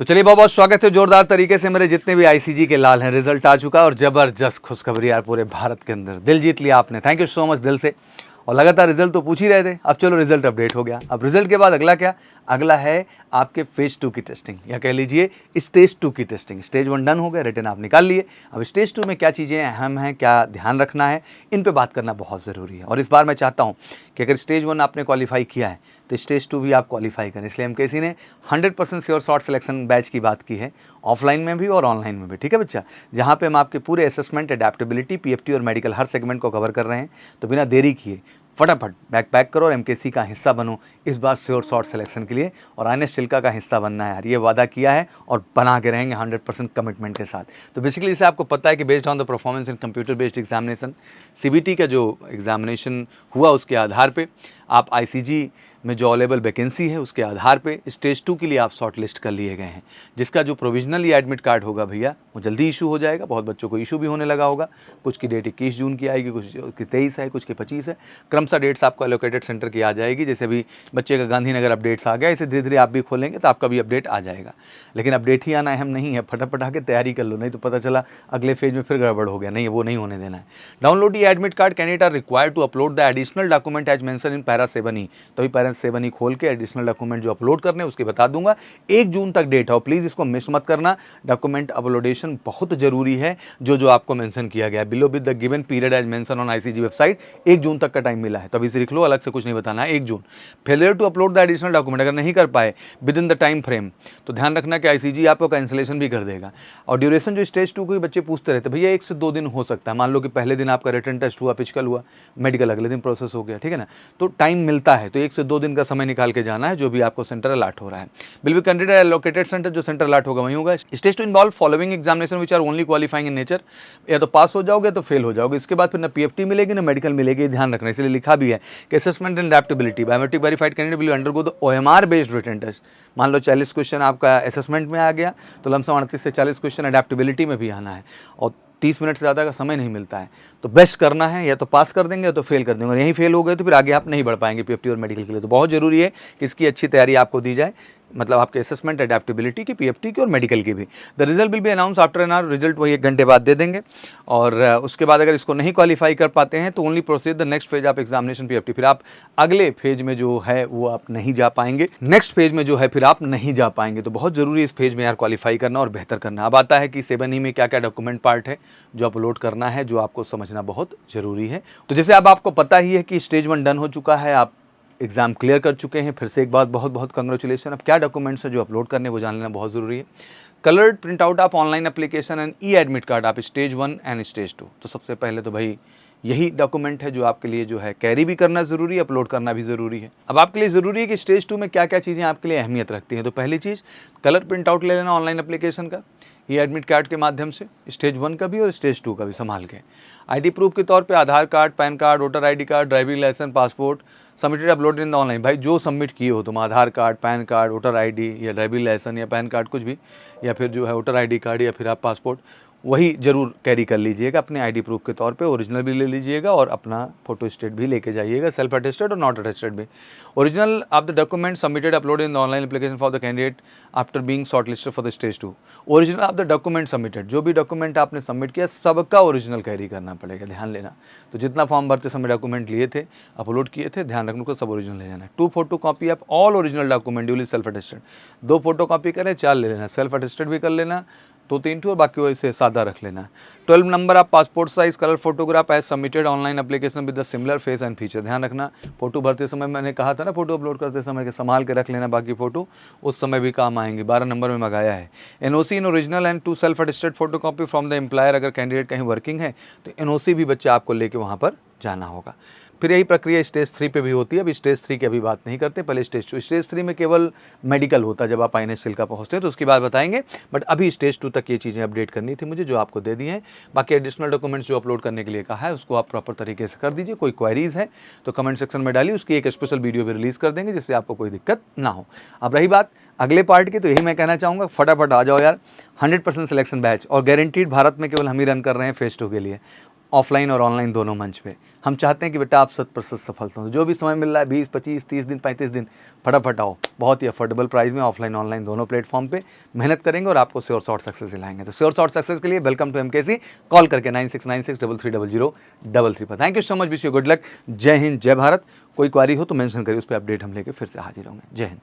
तो चलिए बहुत बहुत स्वागत है जोरदार तरीके से मेरे जितने भी आईसीजी के लाल हैं। रिजल्ट आ चुका है और ज़बरदस्त खुशखबरी यार पूरे भारत के अंदर। दिल जीत लिया आपने, थैंक यू सो मच दिल से। और लगातार रिजल्ट तो पूछ ही रहे थे, अब चलो रिजल्ट अपडेट हो गया। अब रिजल्ट के बाद अगला क्या? अगला है आपके फेज 2 की टेस्टिंग, या कह लीजिए स्टेज 2 की टेस्टिंग। स्टेज 1 डन हो गया, रिटर्न आप निकाल लिए। अब स्टेज 2 में क्या चीज़ें अहम हैं, क्या ध्यान रखना है, इन पे बात करना बहुत ज़रूरी है। और इस बार मैं चाहता हूँ कि अगर स्टेज 1 आपने क्वालिफाई किया है तो स्टेज 2 भी आप क्वालिफाई करें। इसलिए एमकेसी ने 100% श्योर शॉर्ट सिलेक्शन बैच की बात की है, ऑफलाइन में भी और ऑनलाइन में भी। ठीक है बच्चा, जहाँ पे हम आपके पूरे असेसमेंट, एडेप्टेबिलिटी, पीएफटी और मेडिकल हर सेगमेंट को कवर कर रहे हैं। तो बिना देरी किए फटाफट बैग पैक करो और एमकेसी का हिस्सा बनो इस बार श्योर शॉर्ट सिलेक्शन के लिए। और आने चिल्का का हिस्सा बनना है यार, ये वादा किया है और बना के रहेंगे 100% कमिटमेंट के साथ। तो बेसिकली इसे आपको पता है कि based on the performance in computer based examination, CBT का जो एग्जामिनेशन हुआ उसके आधार पे आप आईसीजी में जो अवेलेबल वैकेंसी है उसके आधार पे स्टेज 2 के लिए आप शॉर्ट लिस्ट कर लिए गए हैं। जिसका जो प्रोविजनल या एडमिट कार्ड होगा भैया वो जल्दी इशू हो जाएगा। बहुत बच्चों को इशू भी होने लगा होगा। कुछ की डेट 21 जून की आएगी, कुछ की 23 है, कुछ की 25 है। क्रमशः डेट्स आपको एलोकेटेड सेंटर की आ जाएगी। जैसे अभी बच्चे का गांधीनगर अपडेट्स आ गया, इसे धीरे धीरे आप भी खोलेंगे तो आपका भी अपडेट आ जाएगा। लेकिन अपडेट ही आना अहम नहीं है, फटाफट आके तैयारी कर लो, नहीं तो पता चला अगले फेज में फिर गड़बड़ हो गया। नहीं, वो नहीं होने देना है। डाउनलोड ये admit card, candidate are required to upload the additional document as mention in para 7E। तो अभी पैरा 7E खोल के एडिशनल डॉक्यूमेंट जो अपलोड करने उसके बता दूंगा। 1 जून तक डेट है, प्लीज इसको मिस मत करना। डॉक्यूमेंट अपलोडेशन बहुत जरूरी है, जो आपको मेंशन किया गया है below with the given period as mention on ICG website. 1 जून तक का टाइम मिला है, तो अभी से लिख लो, अलग से कुछ नहीं बताना है। 1 जून। Failure to upload the additional document, अगर नहीं कर पाए within the time frame तो ध्यान रखना कि आईसीजी आपको कैंसिलेशन भी कर देगा। और ड्यूरेशन जो स्टेज 2 के बच्चे पूछते रहते भैया 1 से 2 दिन हो सकता है। मान लो कि पहले दिन आपका रिटन टेस्ट हुआ, फिजिकल हुआ, मेडिकल अगले दिन प्रोसेस हो गया, ठीक है ना, तो टाइम मिलता है। तो 1 से 2 दिन का समय निकाल के जाना है, जो भी आपको सेंटर अलॉट हो रहा है। Will be candidate allocated centre, जो सेंटर अलॉट होगा वहीं होगा। Stage 2 involve following examination which are only qualifying in nature. या तो पास हो जाओगे तो फेल हो जाओगे। इसके बाद फिर ना पीएफटी मिलेगी ना मेडिकल मिलेगी, ध्यान रखना। इसलिए लिखा भी है कि assessment and adaptability biometric verified candidate will undergo the OMR based written test. मान लो 40 क्वेश्चन आपका असेसमेंट में आ गया तो लमसम 38 से 40 क्वेश्चन एडेप्टेबिलिटी में भी आना है। और 30 मिनट से ज़्यादा का समय नहीं मिलता है, तो बेस्ट करना है। या तो पास कर देंगे या तो फेल कर देंगे, और यहीं फेल हो गए तो फिर आगे आप नहीं बढ़ पाएंगे पीएफटी और मेडिकल के लिए। तो बहुत जरूरी है कि इसकी अच्छी तैयारी आपको दी जाए, मतलब आपके असेसमेंट, एडेप्टेबिलिटी की, पीएफटी की और मेडिकल की भी। The result will be announce after an hour. Result वही 1 घंटे बाद दे देंगे। और उसके बाद अगर इसको नहीं क्वालिफाई कर पाते हैं तो only proceed the next phase of examination PFT. फिर आप अगले फेज में जो है वो आप नहीं जा पाएंगे, नेक्स्ट फेज में जो है फिर आप नहीं जा पाएंगे। तो बहुत जरूरी है इस फेज में यार क्वालिफाई करना और बेहतर करना। अब आता है कि 7E में क्या क्या डॉक्यूमेंट पार्ट है जो अपलोड करना है, जो आपको समझना बहुत जरूरी है। तो जैसे अब आपको पता ही है कि स्टेज 1 डन हो चुका है, आप एग्जाम क्लियर कर चुके हैं। फिर से एक बात, बहुत बहुत कंग्रेचुलेसन। अब क्या डॉक्यूमेंट्स है जो अपलोड करने वो जान लेना बहुत ज़रूरी है। Coloured print out of online application and E admit card आप स्टेज 1 एंड स्टेज 2। तो सबसे पहले तो भाई यही डॉक्यूमेंट है जो आपके लिए जो है कैरी भी करना ज़रूरी है, अपलोड करना भी ज़रूरी है। अब आपके लिए ज़रूरी है कि स्टेज 2 में क्या क्या चीज़ें आपके लिए अहमियत रखती हैं। तो पहली चीज़ कलर प्रिंट आउट ले लेना ऑनलाइन एप्लीकेशन का, ये एडमिट कार्ड के माध्यम से, स्टेज 1 का भी और स्टेज 2 का भी संभाल के। आईडी प्रूफ के तौर पे Aadhaar card, PAN card, voter ID card, driving licence, passport submitted uploaded in the online. भाई जो सबमिट किए हो तुम, Aadhaar card, PAN card, voter ID या ड्राइविंग लाइसेंस या पैन कार्ड कुछ भी, या फिर जो है वोटर आईडी कार्ड या फिर आप पासपोर्ट, वही जरूर कैरी कर लीजिएगा अपने आईडी प्रूफ के तौर पे। ओरिजिनल भी ले लीजिएगा और अपना फोटो स्टेट भी लेके जाइएगा, सेल्फ अटेस्टेड और नॉट अटेस्टेड भी। Original of the document submitted uploaded in the online application for the candidate after being shortlisted for the stage 2। Original of the document submitted, जो भी डॉक्यूमेंट आपने submit किया सबका ओरिजिनल कैरी करना पड़ेगा, ध्यान लेना। तो जितना फॉर्म भरते समय डॉक्यूमेंट लिए थे, अपलोड किए थे, ध्यान रखने को सब ओरिजिनल ले जाना है। 2 photo copy of all original document duly self attested. 2 photo copy करें, 4 ले लेना, सेल्फ अटेस्टेड भी कर लेना, 2-3 और बाकी वैसे सादा रख लेना। 12 नंबर आप passport size colour photograph as submitted online application with the similar face and feature. ध्यान रखना, फोटो भरते समय मैंने कहा था ना, फोटो अपलोड करते समय के संभाल के रख लेना, बाकी फोटो उस समय भी काम आएंगे। 12 नंबर में मंगाया है। NOC in original and 2 self attested photo copy from the employer. अगर कैंडिडेट कहीं वर्किंग है तो एनओसी भी बच्चा आपको लेके वहाँ पर जाना होगा। फिर यही प्रक्रिया स्टेज 3 पे भी होती है। अब स्टेज 3 की अभी बात नहीं करते, पहले स्टेज 2। स्टेज 3 में केवल मेडिकल होता है जब आप आईएनएस चिल्का पहुँचते हैं, तो उसकी बात बताएंगे। बट अभी स्टेज 2 तक ये चीज़ें अपडेट करनी थी मुझे, जो आपको दे दी हैं। बाकी एडिशनल डॉक्यूमेंट्स जो अपलोड करने के लिए कहा है उसको आप प्रॉपर तरीके से कर दीजिए। कोई क्वेरीज है तो कमेंट सेक्शन में डालिए, उसकी एक स्पेशल वीडियो भी रिलीज़ कर देंगे जिससे आपको कोई दिक्कत ना हो। अब रही बात अगले पार्ट की, तो यही मैं कहना चाहूँगा, फटाफट आ जाओ यार। 100% सिलेक्शन बैच और गारंटीड भारत में केवल हम ही रन कर रहे हैं फेज 2 के लिए। ऑफलाइन और ऑनलाइन दोनों मंच पे। हम चाहते हैं कि बेटा आप 100% सफल हो। जो भी समय मिल रहा है 20, 25, 30 दिन, 35 दिन, फटाफट आओ। बहुत ही अफोर्डेबल प्राइस में ऑफलाइन ऑनलाइन दोनों प्लेटफॉर्म पे मेहनत करेंगे और आपको श्योर शॉर्ट सक्सेस दिलाएंगे। तो श्योर शॉर्ट सक्सेस के लिए वेलकम टू MKC, कॉल करके 9696330033 पर। Thank you so much, wish you good luck. जय हिंद, जय भारत। कोई क्वारी हो तो मेंशन करिए, उस पर अपडेट हम लेके फिर से हाजिर होंगे। जय हिंद।